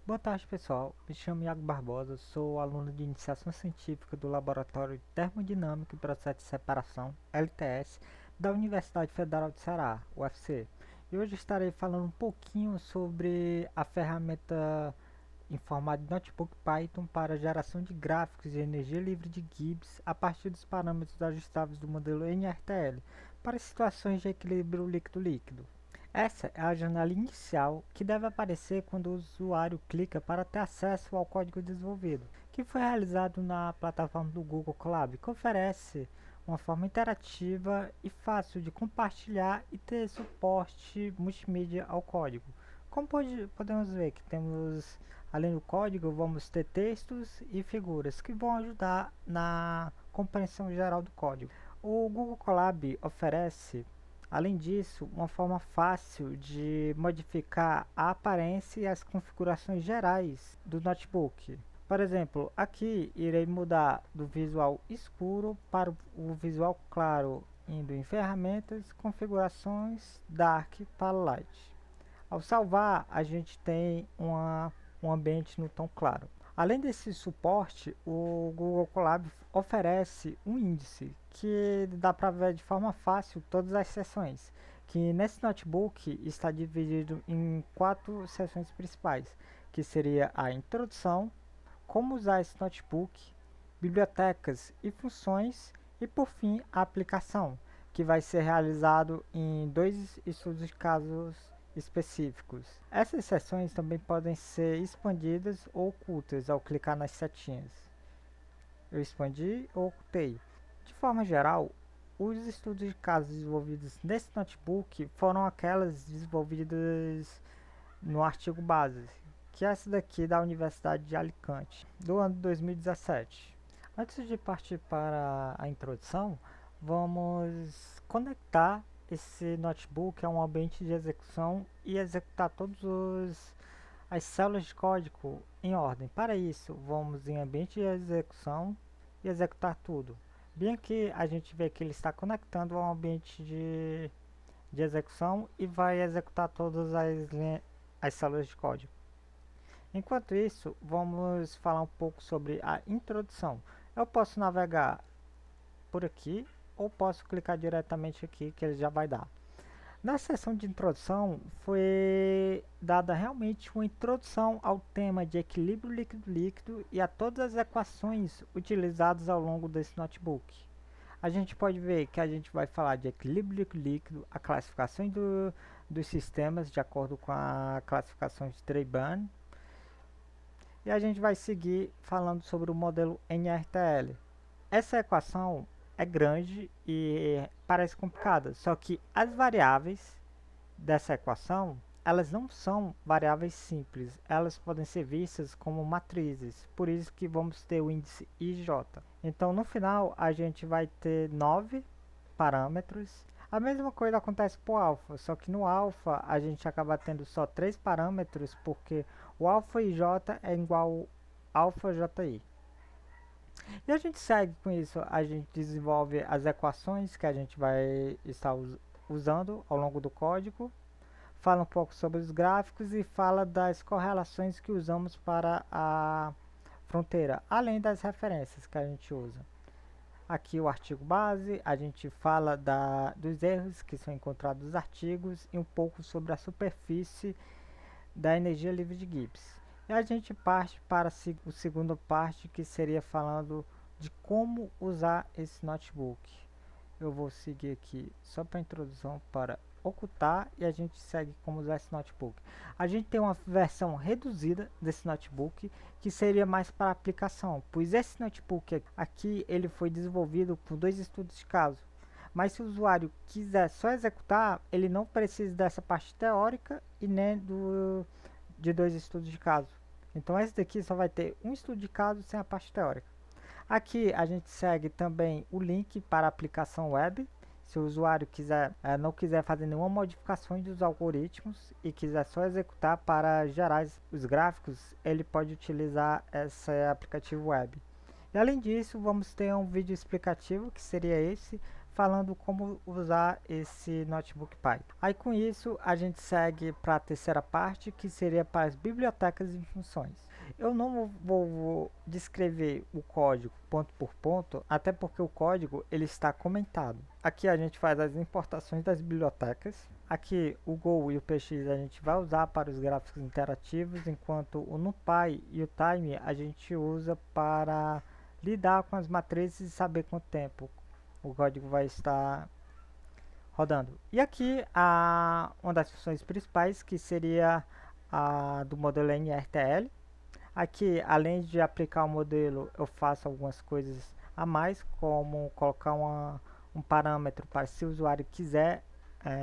Boa tarde, pessoal. Me chamo Iago Barbosa, sou aluno de Iniciação Científica do Laboratório de Termodinâmica e Processo de Separação, LTS, da Universidade Federal de Ceará, UFC. E hoje estarei falando um pouquinho sobre a ferramenta em formato de notebook Python para geração de gráficos de energia livre de Gibbs a partir dos parâmetros ajustáveis do modelo NRTL para situações de equilíbrio líquido-líquido. Essa é a janela inicial que deve aparecer quando o usuário clica para ter acesso ao código desenvolvido, que foi realizado na plataforma do Google Colab, que oferece uma forma interativa e fácil de compartilhar e ter suporte multimídia ao código. Como podemos ver que temos, além do código, vamos ter textos e figuras que vão ajudar na compreensão geral do código. O Google Colab oferece, além disso, uma forma fácil de modificar a aparência e as configurações gerais do notebook. Por exemplo, aqui irei mudar do visual escuro para o visual claro, indo em ferramentas, configurações, dark para light. Ao salvar, a gente tem um ambiente no tom claro. Além desse suporte, o Google Colab oferece um índice que dá para ver de forma fácil todas as seções, que nesse notebook está dividido em 4 seções principais, que seria a introdução, como usar esse notebook, bibliotecas e funções e por fim a aplicação, que vai ser realizado em 2 estudos de casos específicos. Essas seções também podem ser expandidas ou ocultas ao clicar nas setinhas. Eu expandi ou ocultei. De forma geral, os estudos de casos desenvolvidos nesse notebook foram aquelas desenvolvidas no artigo base, que é essa daqui da Universidade de Alicante, do ano 2017. Antes de partir para a introdução, vamos conectar esse notebook a um ambiente de execução e executar todas as células de código em ordem. Para isso, vamos em ambiente de execução e executar tudo. Bem que a gente vê que ele está conectando ao ambiente de execução e vai executar todas as células de código. Enquanto isso, vamos falar um pouco sobre a introdução. Eu posso navegar por aqui ou posso clicar diretamente aqui que ele já vai dar. Na seção de introdução foi dada realmente uma introdução ao tema de equilíbrio líquido-líquido e a todas as equações utilizadas ao longo desse notebook. A gente pode ver que a gente vai falar de equilíbrio líquido-líquido, a classificação dos sistemas de acordo com a classificação de Trey-Ban, e a gente vai seguir falando sobre o modelo NRTL. Essa equação é grande e parece complicada, só que as variáveis dessa equação, elas não são variáveis simples, elas podem ser vistas como matrizes, por isso que vamos ter o índice IJ. Então no final a gente vai ter 9 parâmetros. A mesma coisa acontece para o alfa, só que no alfa a gente acaba tendo só 3 parâmetros, porque o alfa IJ é igual ao alfa JI. E a gente segue com isso, a gente desenvolve as equações que a gente vai estar usando ao longo do código, fala um pouco sobre os gráficos e fala das correlações que usamos para a fronteira, além das referências que a gente usa. Aqui o artigo base, a gente fala dos erros que são encontrados nos artigos e um pouco sobre a superfície da energia livre de Gibbs. E a gente parte para a segunda parte, que seria falando de como usar esse notebook. Eu vou seguir aqui só para a introdução para ocultar e a gente segue como usar esse notebook. A gente tem uma versão reduzida desse notebook que seria mais para aplicação, pois esse notebook aqui ele foi desenvolvido por 2 estudos de caso. Mas se o usuário quiser só executar, ele não precisa dessa parte teórica e nem de 2 estudos de caso. Então esse daqui só vai ter um estudo de caso sem a parte teórica. Aqui a gente segue também o link para a aplicação web. Se o usuário não quiser fazer nenhuma modificação dos algoritmos e quiser só executar para gerar os gráficos, ele pode utilizar esse aplicativo web. E além disso, vamos ter um vídeo explicativo, que seria esse, falando como usar esse notebook Python. Aí com isso a gente segue para a terceira parte, que seria para as bibliotecas e funções. Eu não vou descrever o código ponto por ponto, até porque o código ele está comentado. Aqui a gente faz as importações das bibliotecas. Aqui o Go e o PX a gente vai usar para os gráficos interativos, enquanto o NumPy e o Time a gente usa para lidar com as matrizes e saber quanto tempo o código vai estar rodando. E aqui uma das funções principais, que seria a do modelo NRTL. Aqui, além de aplicar o modelo, eu faço algumas coisas a mais, como colocar um parâmetro para, se o usuário quiser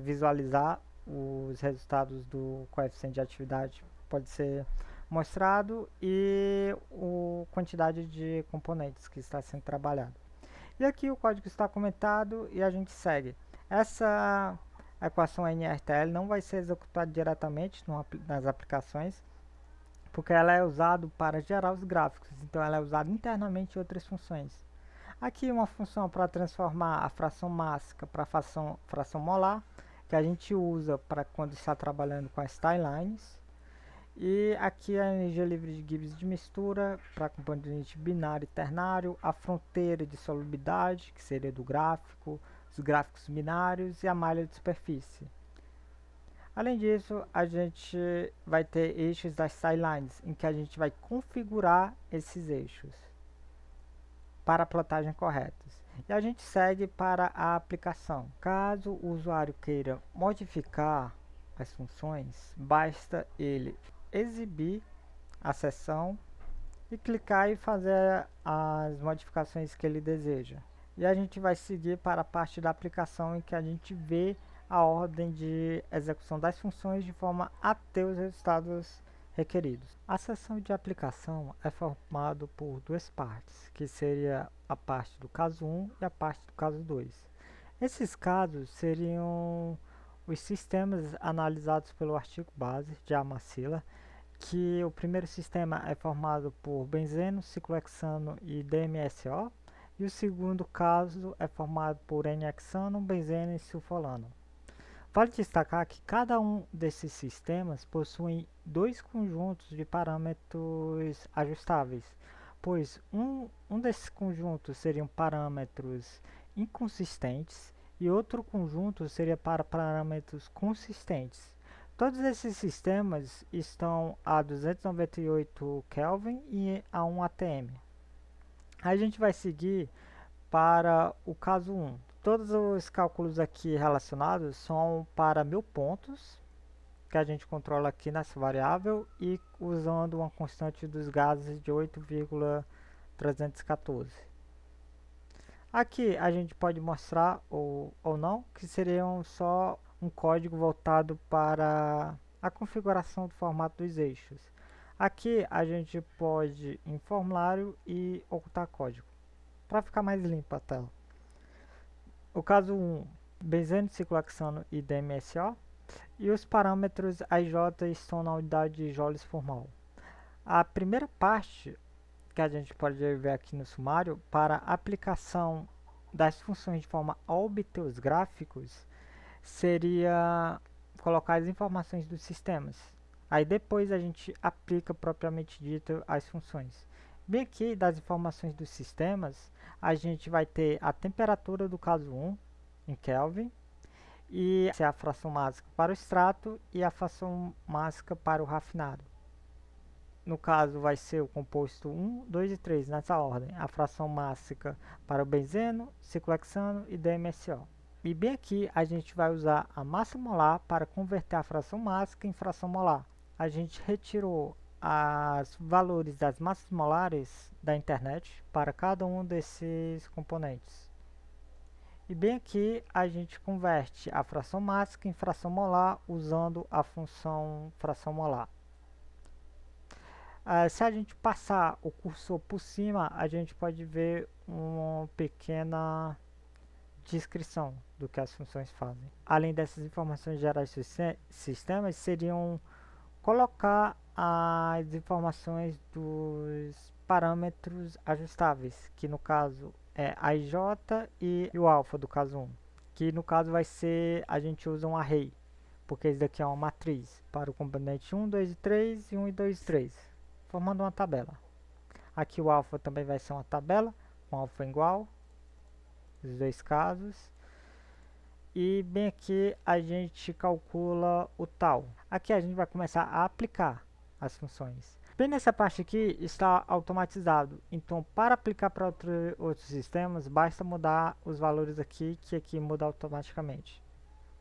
visualizar os resultados do coeficiente de atividade, pode ser mostrado, e a quantidade de componentes que está sendo trabalhado. E aqui o código está comentado e a gente segue. Essa equação NRTL não vai ser executada diretamente nas aplicações, porque ela é usada para gerar os gráficos, então ela é usada internamente em outras funções. Aqui uma função para transformar a fração mássica para a fração molar, que a gente usa para quando está trabalhando com as tilelines. E aqui a energia livre de Gibbs de mistura para componente binário e ternário, a fronteira de solubilidade, que seria do gráfico, os gráficos binários e a malha de superfície. Além disso, a gente vai ter eixos das tilelines, em que a gente vai configurar esses eixos para a plotagem corretas. E a gente segue para a aplicação. Caso o usuário queira modificar as funções, basta ele exibir a seção e clicar e fazer as modificações que ele deseja. E a gente vai seguir para a parte da aplicação, em que a gente vê a ordem de execução das funções de forma a ter os resultados requeridos. A seção de aplicação é formada por duas partes, que seria a parte do caso 1 e a parte do caso 2. Esses casos seriam os sistemas analisados pelo artigo base de Amacila, que o primeiro sistema é formado por benzeno, ciclohexano e DMSO, e o segundo caso é formado por N-hexano, benzeno e sulfolano. Vale destacar que cada um desses sistemas possui dois conjuntos de parâmetros ajustáveis, pois um desses conjuntos seriam parâmetros inconsistentes e outro conjunto seria para parâmetros consistentes. Todos esses sistemas estão a 298 Kelvin e a 1 atm. A gente vai seguir para o caso 1. Todos os cálculos aqui relacionados são para 1000 pontos, que a gente controla aqui nessa variável, e usando uma constante dos gases de 8,314. Aqui a gente pode mostrar ou não, que seriam só um código voltado para a configuração do formato dos eixos. Aqui a gente pode ir em formulário e ocultar código, para ficar mais limpa a tela. O caso 1, benzeno, ciclohexano e DMSO, e os parâmetros AJ estão na unidade de joules por mol. A primeira parte que a gente pode ver aqui no sumário, para a aplicação das funções de forma a obter os gráficos, seria colocar as informações dos sistemas. Aí depois a gente aplica propriamente dito as funções. Bem aqui das informações dos sistemas, a gente vai ter a temperatura do caso 1 em Kelvin, e a fração mássica para o extrato e a fração mássica para o rafinado. No caso vai ser o composto 1, 2 e 3 nessa ordem, a fração mássica para o benzeno, ciclohexano e DMSO. E bem aqui a gente vai usar a massa molar para converter a fração mássica em fração molar. A gente retirou os valores das massas molares da internet para cada um desses componentes. E bem aqui a gente converte a fração mássica em fração molar usando a função fração molar. Se a gente passar o cursor por cima, a gente pode ver uma pequena descrição do que as funções fazem. Além dessas informações gerais dos sistemas, seriam colocar as informações dos parâmetros ajustáveis, que no caso AJ e o alfa do caso 1, que no caso vai ser, a gente usa um array, porque isso daqui é uma matriz para o componente 1, 2 e 3 e 1 e 2 e 3, formando uma tabela. Aqui o alfa também vai ser uma tabela, com alfa igual, os dois casos. E bem aqui a gente calcula o tal. Aqui a gente vai começar a aplicar as funções. Bem nessa parte aqui está automatizado. Então para aplicar para outros sistemas, basta mudar os valores aqui, que aqui muda automaticamente.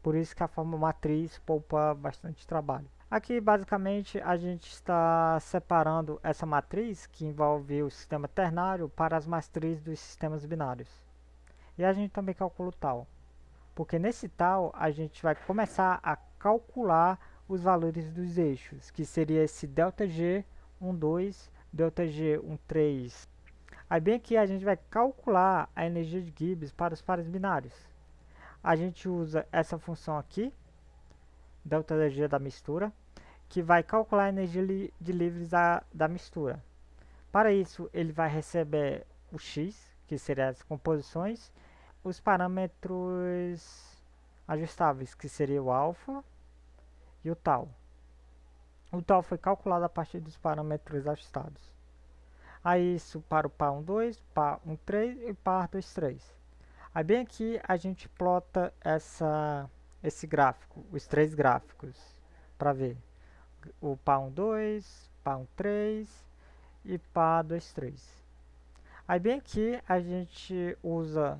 Por isso que a forma matriz poupa bastante trabalho. Aqui basicamente a gente está separando essa matriz, que envolve o sistema ternário, para as matrizes dos sistemas binários. E a gente também calcula o tal. Porque nesse tal a gente vai começar a calcular os valores dos eixos, que seria esse ΔG 12, ΔG 13. Aí bem aqui a gente vai calcular a energia de Gibbs para os pares binários. A gente usa essa função aqui, ΔG da mistura, que vai calcular a energia de livres da mistura. Para isso ele vai receber o x, que seriam as composições, os parâmetros ajustáveis, que seria o alfa e o tal. O tal foi calculado a partir dos parâmetros ajustados. Aí isso para o par 12, par 13 e par 23. Aí bem aqui a gente plota esse gráfico, os três gráficos, para ver o par 12, par 13 e par 23. Aí bem aqui a gente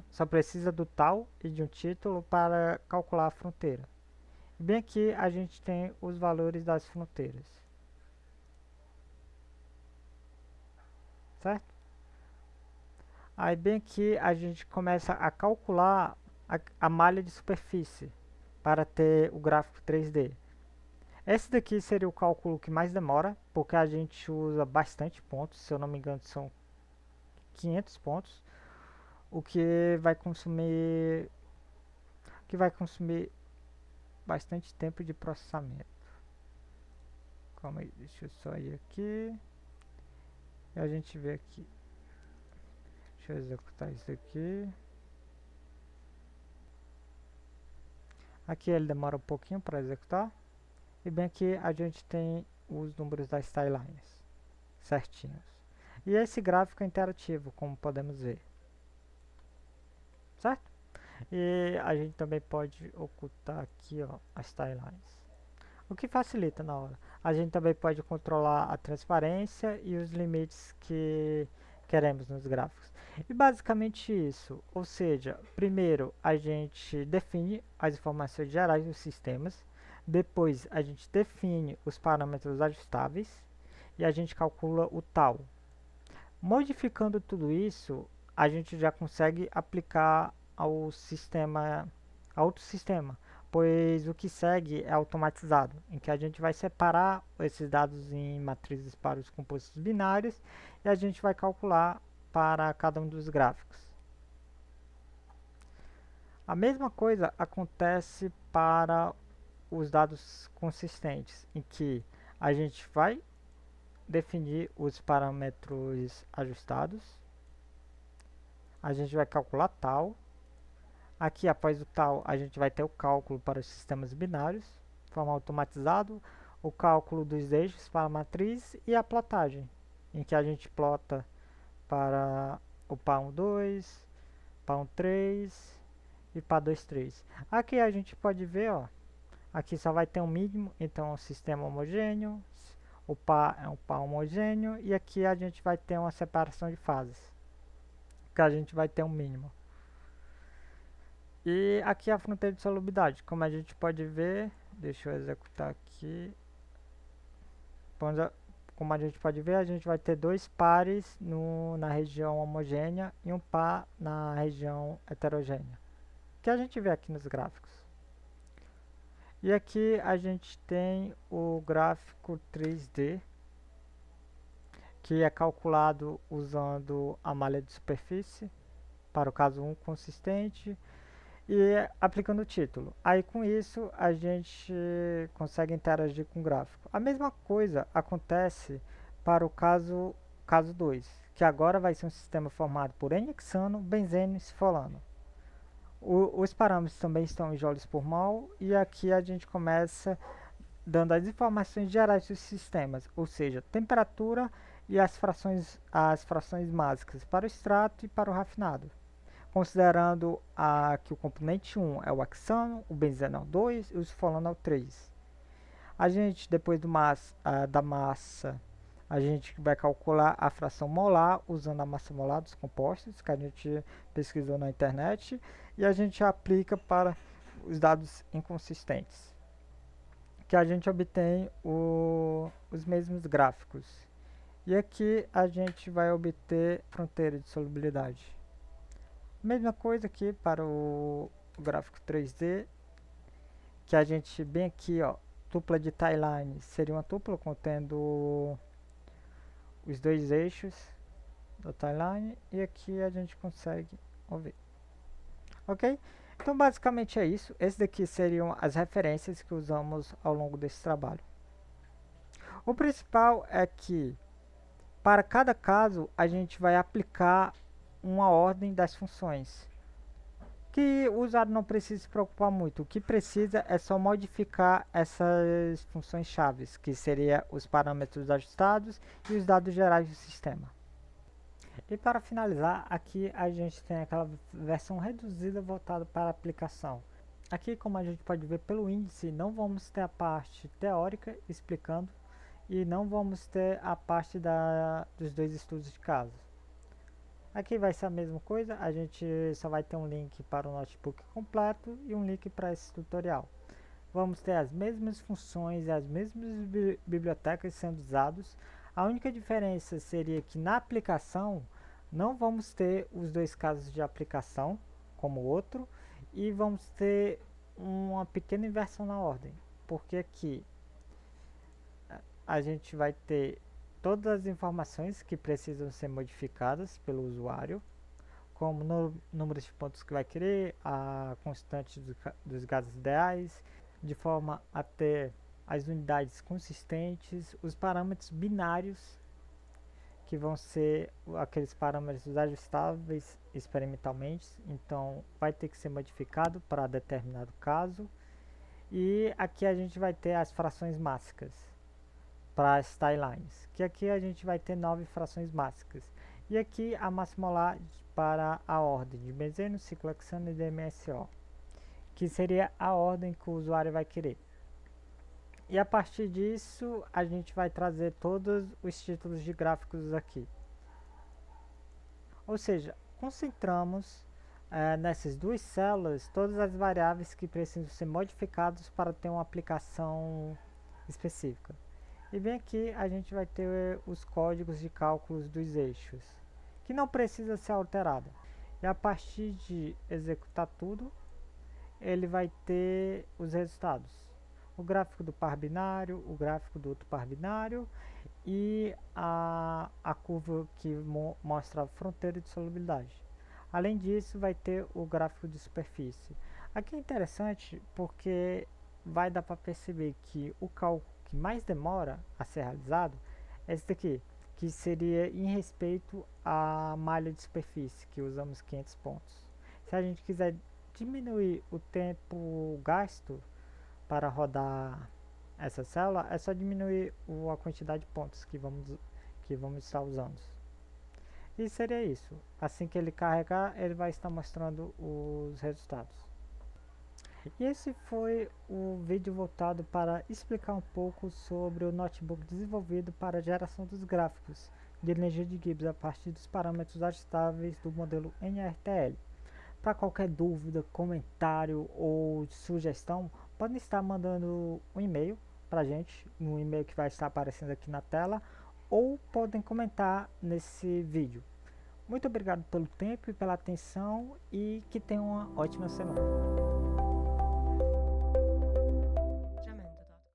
só precisa do tal e de um título para calcular a fronteira. E bem aqui a gente tem os valores das fronteiras. Certo? Aí bem aqui a gente começa a calcular a malha de superfície para ter o gráfico 3D. Esse daqui seria o cálculo que mais demora, porque a gente usa bastante pontos, se eu não me engano são 500 pontos, o que vai consumir bastante tempo de processamento. Calma aí, deixa eu só ir aqui e a gente vê aqui. Deixa eu executar isso aqui. Aqui ele demora um pouquinho para executar. E bem aqui a gente tem os números das tilelines certinhos. E esse gráfico é interativo, como podemos ver. Certo? E a gente também pode ocultar aqui, ó, as tilelines. O que facilita na hora. A gente também pode controlar a transparência e os limites que queremos nos gráficos. E basicamente isso, ou seja, primeiro a gente define as informações gerais dos sistemas, depois a gente define os parâmetros ajustáveis e a gente calcula o tal. Modificando tudo isso, a gente já consegue aplicar ao sistema, a outro sistema, pois o que segue é automatizado, em que a gente vai separar esses dados em matrizes para os compostos binários e a gente vai calcular para cada um dos gráficos. A mesma coisa acontece para os dados consistentes, em que a gente vai definir os parâmetros ajustados, a gente vai calcular tal. Aqui, após o tal, a gente vai ter o cálculo para os sistemas binários, de forma automatizada, o cálculo dos eixos para a matriz e a plotagem, em que a gente plota para o par 12, par 13 e par 23. Aqui a gente pode ver, ó, aqui só vai ter um mínimo, então é um sistema homogêneo, o par é um par homogêneo, e aqui a gente vai ter uma separação de fases, que a gente vai ter um mínimo. E aqui a fronteira de solubilidade, como a gente pode ver, deixa eu executar aqui. Como a gente pode ver, a gente vai ter dois pares na região homogênea e um par na região heterogênea, que a gente vê aqui nos gráficos. E aqui a gente tem o gráfico 3D, que é calculado usando a malha de superfície, para o caso 1 consistente, e aplicando o título. Aí com isso a gente consegue interagir com o gráfico. A mesma coisa acontece para o caso 2, que agora vai ser um sistema formado por N-hexano, benzeno e cifolano. Os parâmetros também estão em joules por mol, e aqui a gente começa dando as informações gerais dos sistemas, ou seja, temperatura e as frações básicas para o extrato e para o rafinado, considerando que o componente 1 é o hexano, o benzeno é o 2 e o cifolano é o 3. A gente, depois da massa, a gente vai calcular a fração molar usando a massa molar dos compostos que a gente pesquisou na internet, e a gente aplica para os dados inconsistentes, que a gente obtém os mesmos gráficos. E aqui a gente vai obter fronteira de solubilidade. Mesma coisa aqui para o gráfico 3D, que a gente, bem aqui, ó, tupla de tie-line seria uma tupla contendo os dois eixos da tie-line, e aqui a gente consegue ver. Ok? Então basicamente é isso. Esse daqui seriam as referências que usamos ao longo desse trabalho. O principal é que para cada caso a gente vai aplicar uma ordem das funções, que o usuário não precisa se preocupar muito. O que precisa é só modificar essas funções chaves, que seria os parâmetros ajustados e os dados gerais do sistema. E para finalizar, aqui a gente tem aquela versão reduzida voltada para a aplicação. Aqui, como a gente pode ver pelo índice, não vamos ter a parte teórica explicando, e não vamos ter a parte dos dois estudos de caso. Aqui vai ser a mesma coisa, a gente só vai ter um link para o notebook completo e um link para esse tutorial. Vamos ter as mesmas funções e as mesmas bibliotecas sendo usadas. A única diferença seria que na aplicação não vamos ter os dois casos de aplicação como o outro, e vamos ter uma pequena inversão na ordem, porque aqui a gente vai ter todas as informações que precisam ser modificadas pelo usuário, como números de pontos que vai querer, a constante dos gases ideais, de forma a ter as unidades consistentes, os parâmetros binários, que vão ser aqueles parâmetros ajustáveis experimentalmente, então vai ter que ser modificado para determinado caso. E aqui a gente vai ter as frações mássicas para as tie-lines, que aqui a gente vai ter 9 frações mássicas. E aqui a massa molar para a ordem de benzeno, ciclohexano e DMSO, que seria a ordem que o usuário vai querer. E a partir disso a gente vai trazer todos os títulos de gráficos aqui. Ou seja, concentramos nessas duas células todas as variáveis que precisam ser modificadas para ter uma aplicação específica. E bem aqui a gente vai ter os códigos de cálculos dos eixos, que não precisa ser alterado. E a partir de executar tudo, ele vai ter os resultados. O gráfico do par binário, o gráfico do outro par binário e a curva que mostra a fronteira de solubilidade. Além disso, vai ter o gráfico de superfície. Aqui é interessante porque vai dar para perceber que o cálculo que mais demora a ser realizado é esse daqui, que seria em respeito à malha de superfície, que usamos 500 pontos. Se a gente quiser diminuir o tempo gasto para rodar essa célula, é só diminuir a quantidade de pontos que vamos estar usando. E seria isso. Assim que ele carregar, ele vai estar mostrando os resultados. E esse foi o vídeo voltado para explicar um pouco sobre o notebook desenvolvido para a geração dos gráficos de energia de Gibbs a partir dos parâmetros ajustáveis do modelo NRTL. Para qualquer dúvida, comentário ou sugestão, podem estar mandando um e-mail para a gente, no e-mail que vai estar aparecendo aqui na tela, ou podem comentar nesse vídeo. Muito obrigado pelo tempo e pela atenção, e que tenham uma ótima semana.